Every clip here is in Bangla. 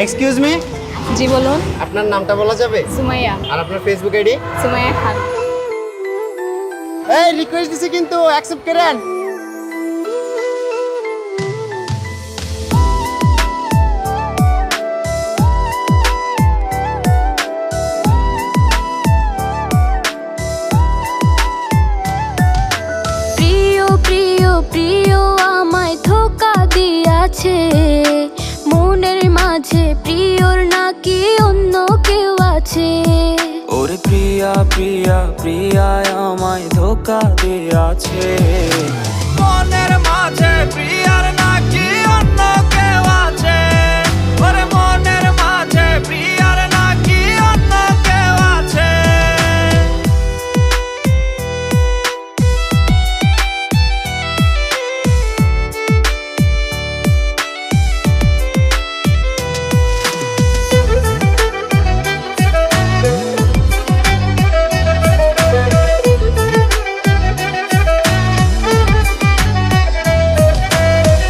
এক্সকিউজ মি, জি বলুন। আপনার নামটা বলা যাবে? সুমাইয়া। আর আপনার ফেসবুক আইডি? সুমাইয়া খান। এই রিকোয়েস্ট দিছি কিন্তু অ্যাকসেপ্ট করেন। প্রিয় প্রিয় প্রিয় আমায় ধোকা দিয়াছে, মনের মাঝে প্রিয়র নাকি অন্য কেউ আছে। ওরে প্রিয়া প্রিয়া প্রিয়া আমায় ধোকা দিয়াছে, মনের মাঝে প্রিয়ার নাকি অন্য কেউ আছে। ওরে মনের মাঝে প্রিয়ার নাকি অন্য কেউ আছে।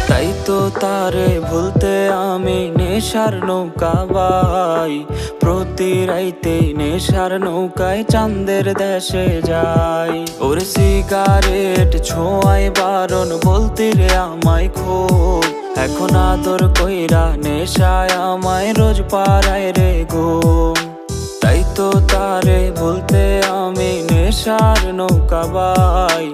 তাই তো তারে ভুলতে আমি নেশার নৌকা বাই, প্রতি রাইতে নেশার নৌকায় চাঁদের দেশে যাই। ওরে সিগারেট ছোঁয়াই বারণ বলতে রে আমায় খুব, এখন আদর কইরা নেশায় আমায় রোজ পাড়ায় রে ঘুম। তাই তো তারে ভুলতে আমি নেশার নৌকা বাই,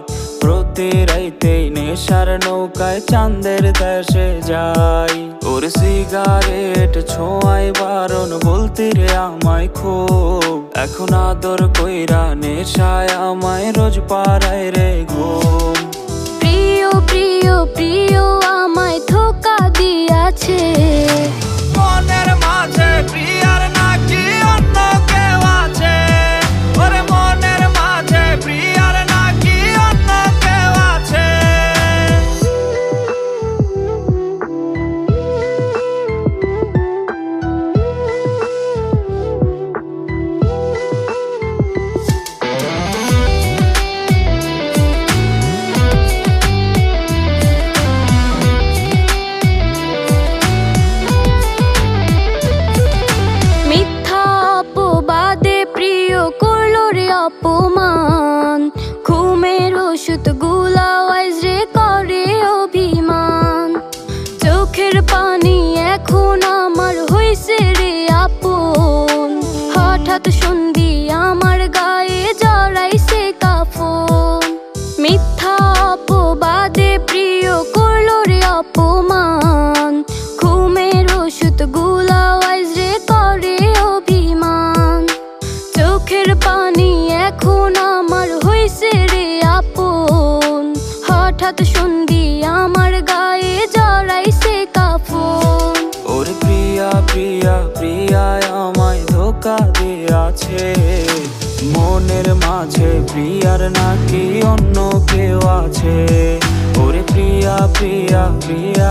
প্রতি রাইতে নেশার নৌকায় চাঁদের দেশে যাই। ওর সিগারেট ছোঁয়াই বারণ বলতে রে আমায় খুব, এখন আদর কইরা নেশায় আমায় রোজ পাড়ায় রে ঘুম। প্রিয় প্রিয় প্রিয় আমায় ধোকা দিয়াছে, মনের মাঝে প্রিয়ার নাকি অন্য কেউ আছে। ওরে মনের মাঝে প্রিয়ার নাকি অন্য কেউ আছে। মিথ্যা অপবাদে প্রিয় করলো রে অপমান, ঘুমের ওষুধ গুলা ওয়াইজ রে করে অভিমান। চোখের পানি এখন আমার হইছে রে আপন, হঠাৎ সন্ধি আমার গায়ে জড়াইছে কাফন। মিথ্যা অপবাদে প্রিয় করলো রে অপমান, ঘুমের ওষুধ গুলা ওয়াইজ রে করে অভিমান। চোখের পানি এখন আমার হইছে রে আপন, হঠাৎ সন্ধি আমার গায়ে জড়াইছে কাফন। ওরে প্রিয়া প্রিয়া প্রিয়া আমায় ধোকা দিয়াছে, মনের মাঝে প্রিয়ার নাকি অন্য কেউ আছে। ওরে প্রিয়া প্রিয়া প্রিয়া